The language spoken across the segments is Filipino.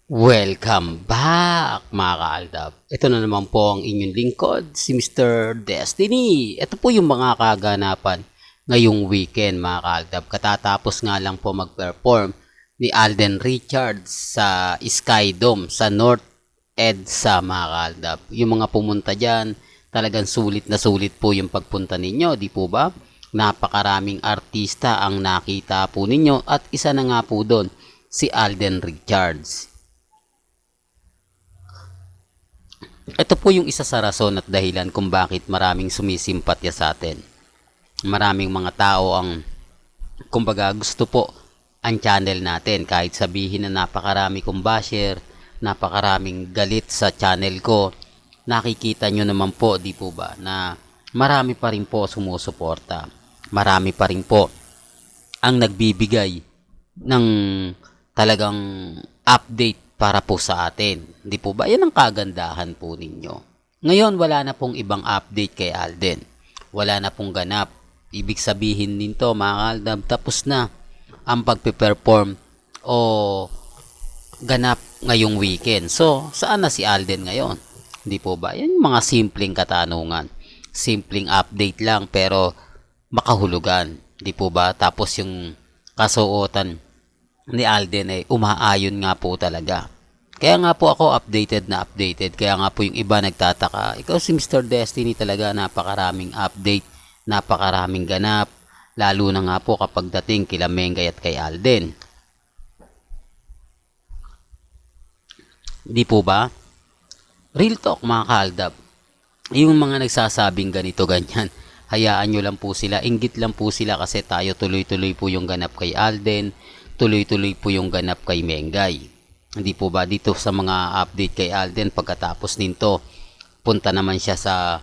Welcome back mga kaaldab. Ito na naman po ang inyong lingkod, si Mr. Destiny. Ito po yung mga kaganapan ngayong weekend mga kaaldab. Katatapos nga lang po mag-perform ni Alden Richards sa Sky Dome sa North EDSA mga kaaldab. Yung mga pumunta dyan, talagang sulit na sulit po yung pagpunta ninyo, di po ba? Napakaraming artista ang nakita po ninyo at isa na nga po doon, si Alden Richards. Ito po yung isa sa rason at dahilan kung bakit maraming sumisimpatya sa atin. Maraming mga tao ang, kumbaga, gusto po ang channel natin. Kahit sabihin na napakarami kong basher, napakaraming galit sa channel ko, nakikita nyo naman po, di po ba, na marami pa rin po sumusuporta. Marami pa rin po ang nagbibigay ng talagang update para po sa atin. Di po ba? Yan ang kagandahan po ninyo. Ngayon, wala na pong ibang update kay Alden. Wala na pong ganap. Ibig sabihin nito, mga kaaldab, tapos na ang pagpe-perform o ganap ngayong weekend. So, saan na si Alden ngayon? Di po ba? Yan yung mga simpleng katanungan. Simpleng update lang pero makahulugan. Di po ba? Tapos yung kasuotan ni Alden ay umaayon nga po talaga. Kaya nga po ako updated na updated. Kaya nga po yung iba nagtataka, ikaw si Mr. Destiny talaga, napakaraming update, napakaraming ganap, lalo na nga po kapag dating kila Mengay at kay Alden. Di po ba? Real talk mga kaaldab. Yung mga nagsasabing ganito ganyan, hayaan nyo lang po sila, inggit lang po sila kasi tayo tuloy-tuloy po yung ganap kay Alden, tuloy-tuloy po yung ganap kay Mengay. Hindi po ba dito sa mga update kay Alden pagkatapos nito, punta naman siya sa,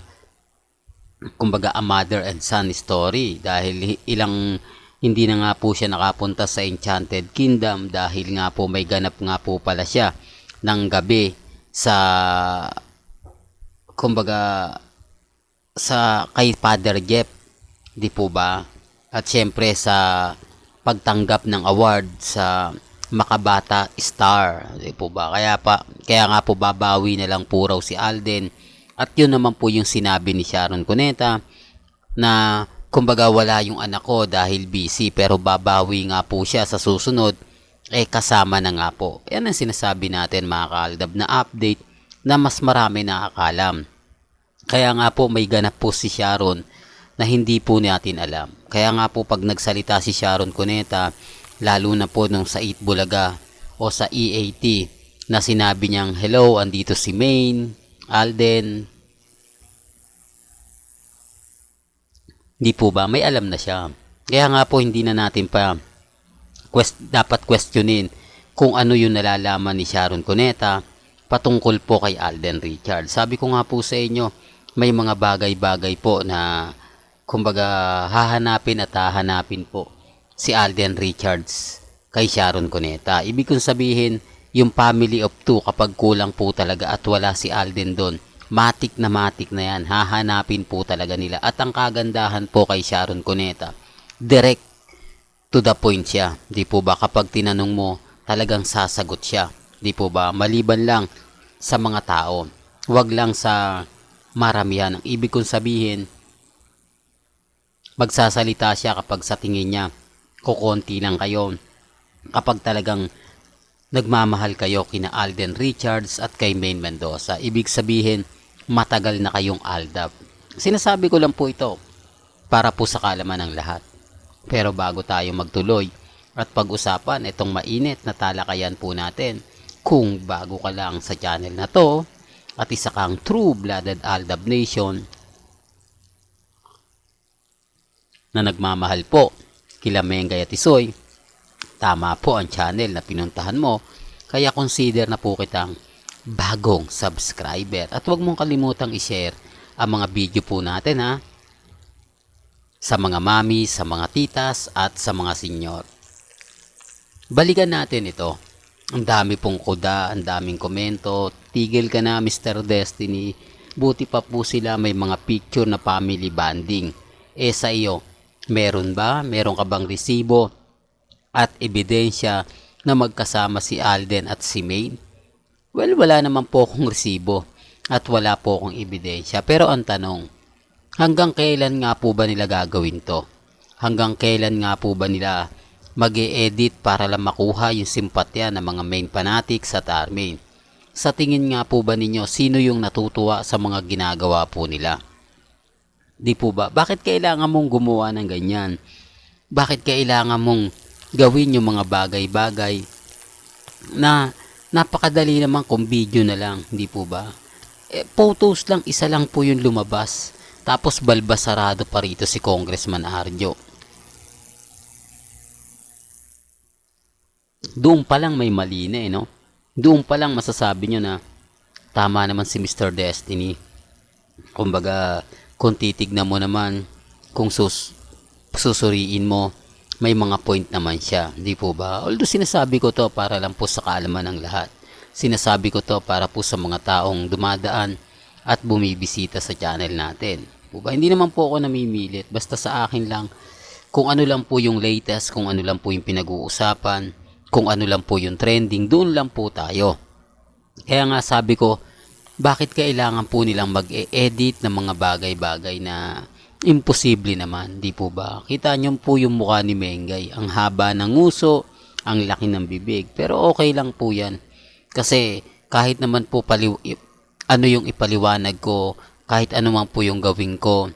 kumbaga, a mother and son story dahil ilang hindi na nga po siya nakapunta sa Enchanted Kingdom dahil nga po may ganap nga po pala siya ng gabi sa, kumbaga, sa kay Father Jeff, di po ba? At syempre sa pagtanggap ng award sa Makabata Star, di po ba? Kaya nga po babawi na lang po raw si Alden. At yun naman po yung sinabi ni Sharon Cuneta na kumbaga wala yung anak ko dahil busy pero babawi nga po siya sa susunod, kasama na nga po. Yan ang sinasabi natin mga kaaldab na update na mas marami nakakalam. Kaya nga po may ganap po si Sharon na hindi po natin alam. Kaya nga po pag nagsalita si Sharon Cuneta, lalo na po nung sa Eat Bulaga o sa EAT, na sinabi niyang, hello, andito si Maine, Alden. Hindi po ba? May alam na siya. Kaya nga po hindi na natin pa dapat questionin kung ano yung nalalaman ni Sharon Cuneta patungkol po kay Alden Richards. Sabi ko nga po sa inyo, may mga bagay-bagay po na kumbaga hahanapin at hahanapin po si Alden Richards kay Sharon Cuneta. Ibig kong sabihin, yung family of two kapag kulang po talaga at wala si Alden doon, matik na yan, hahanapin po talaga nila. At ang kagandahan po kay Sharon Cuneta, direct to the point siya. Di po ba? Kapag tinanong mo, talagang sasagot siya. Di po ba? Maliban lang sa mga tao. Huwag lang sa maramihan. Ang ibig kong sabihin, magsasalita siya kapag sa tingin niya kukonti lang kayo. Kapag talagang nagmamahal kayo kina Alden Richards at kay Maine Mendoza, ibig sabihin matagal na kayong aldab. Sinasabi ko lang po ito para po sa kaalaman ng lahat. Pero bago tayo magtuloy at pag-usapan itong mainit na talakayan po natin, kung bago ka lang sa channel na to at isa kang true-blooded Aldab Nation na nagmamahal po kila Mengay at Isoy, tama po ang channel na pinuntahan mo, kaya consider na po kitang bagong subscriber. At huwag mong kalimutang i-share ang mga video po natin sa mga mami, sa mga titas at sa mga senyor. Balikan natin ito. Ang dami pong kuda, ang daming komento. Tigil ka na Mr. Destiny. Buti pa po sila may mga picture na family bonding. Sa iyo, meron ba? Meron ka bang resibo at ebidensya na magkasama si Alden at si Maine? Well, wala naman po akong resibo at wala po akong ebidensya. Pero ang tanong, hanggang kailan nga po ba nila gagawin to? Hanggang kailan nga po ba nila mag-e-edit para lang makuha yung simpatya ng mga main fanatics at army? Sa tingin nga po ba ninyo, sino yung natutuwa sa mga ginagawa po nila? Di po ba? Bakit kailangan mong gumawa ng ganyan? Bakit kailangan mong gawin yung mga bagay-bagay na napakadali naman kung video na lang, di po ba? Photos lang, isa lang po yung lumabas. Tapos balbasarado pa rito si Congressman Arjo. Doon pa lang may mali na no? Doon pa lang masasabi nyo na tama naman si Mr. Destiny. Kumbaga, kung titignan mo naman, kung susuriin mo, may mga point naman siya, di po ba? Although sinasabi ko to para lang po sa kaalaman ng lahat. Sinasabi ko to para po sa mga taong dumadaan at bumibisita sa channel natin. Po ba? Hindi naman po ako namimilit, basta sa akin lang kung ano lang po yung latest, kung ano lang po yung pinag-uusapan, kung ano lang po yung trending, doon lang po tayo. Kaya nga sabi ko, bakit kailangan po nilang mag-e-edit ng mga bagay-bagay na imposible naman, di po ba? Kita nyo po yung mukha ni Mengay, ang haba ng nguso, ang laki ng bibig, pero okay lang po yan. Kasi kahit naman po ano yung ipaliwanag ko, kahit ano man po yung gawin ko,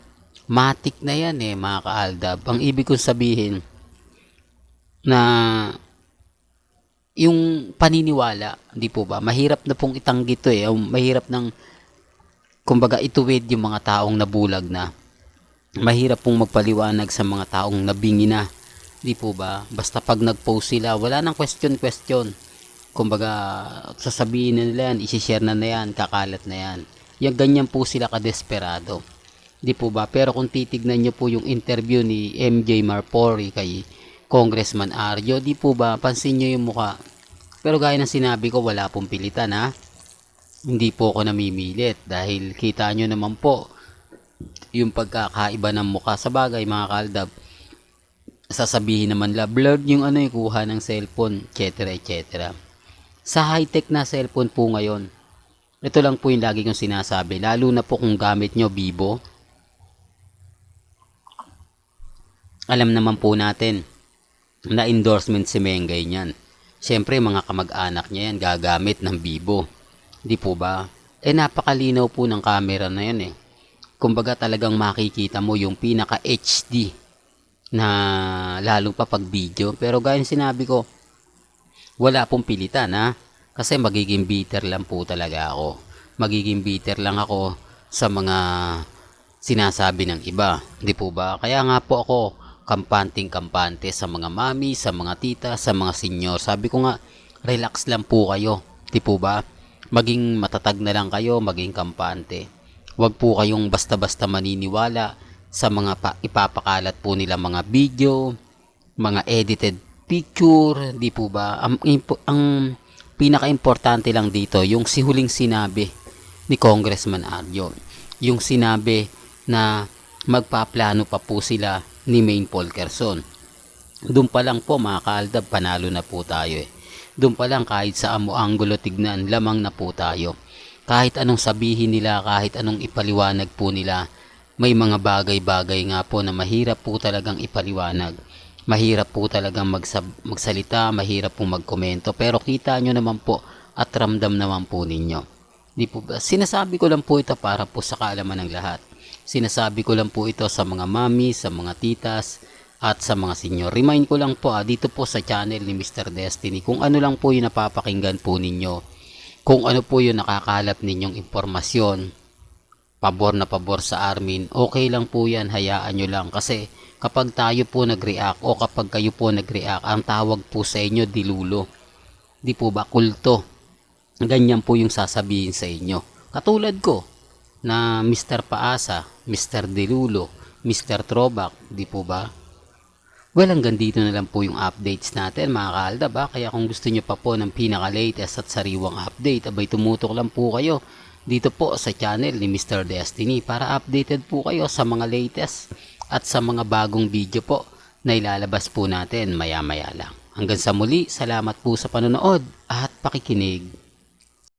matik na yan mga kaaldab. Ang ibig kong sabihin na yung paniniwala, di po ba? Mahirap na pong itanggi to mahirap nang kumbaga ituwid yung mga taong nabulag na. Mahirap pong magpaliwanag sa mga taong nabingi na, di po ba? Basta pag nag-post sila, wala nang question. Kumbaga, sasabihin na nila yan, isi-share na yan, kakalat na yan. Yung ganyan po sila kadesperado. Di po ba? Pero kung titignan nyo po yung interview ni MJ Marpori kay Congressman Arjo, di po ba? Pansin nyo yung mukha. Pero gaya ng sinabi ko, wala pong pilitan Hindi po ako namimilit dahil kita nyo naman po yung pagkakaiba ng mukha. Sa bagay mga kaaldab, sasabihin naman la blurred yung kuha ng cellphone, etc. Sa high-tech na cellphone po ngayon, ito lang po yung lagi kong sinasabi, lalo na po kung gamit nyo Vivo. Alam naman po natin na endorsement si Mengay niyan. Siyempre mga kamag-anak niya yan gagamit ng Vivo. Di po ba? Napakalinaw po ng camera na yan Kumbaga talagang makikita mo yung pinaka HD na lalo pa pag video. Pero gaya sinabi ko, wala pong pilitan kasi magiging bitter lang po talaga ako. Magiging bitter lang ako sa mga sinasabi ng iba. Di po ba? Kaya nga po ako kampante sa mga mami, sa mga tita, sa mga senior. Sabi ko nga, relax lang po kayo. Di po ba? Maging matatag na lang kayo, maging kampante. Huwag po kayong basta-basta maniniwala sa mga ipapakalat po nila mga video, mga edited picture, di po ba? Ang pinaka-importante lang dito, yung huling sinabi ni Congressman Arjo. Yung sinabi na magpaplano pa po sila ni Maine Polkerson. Doon pa lang po mga kaaldab, panalo na po tayo Doon pa lang kahit sa angulo tignan, lamang na po tayo. Kahit anong sabihin nila, kahit anong ipaliwanag po nila, may mga bagay-bagay nga po na mahirap po talagang ipaliwanag. Mahirap po talagang magsalita, mahirap po magkomento. Pero kita nyo naman po at ramdam naman po ninyo. Di po ba? Sinasabi ko lang po ito para po sa kaalaman ng lahat. Sinasabi ko lang po ito sa mga mami, sa mga titas, at sa mga senior. Remind ko lang po dito po sa channel ni Mr. Destiny kung ano lang po yung napapakinggan po ninyo. Kung ano po yung nakakalap ninyong impormasyon, pabor na pabor sa Armin, okay lang po yan, hayaan nyo lang. Kasi kapag tayo po nag-react o kapag kayo po nag-react, ang tawag po sa inyo dilulo. Di po ba? Kulto. Ganyan po yung sasabihin sa inyo. Katulad ko na Mr. Paasa, Mr. Dilulo, Mr. Throwback, di po ba? Well, hanggang dito na lang po yung updates natin mga kaaldab Kaya kung gusto nyo pa po ng pinaka-latest at sariwang update, abay tumutok lang po kayo dito po sa channel ni Mr. Destiny para updated po kayo sa mga latest at sa mga bagong video po na ilalabas po natin maya-maya lang. Hanggang sa muli, salamat po sa panonood at pakikinig.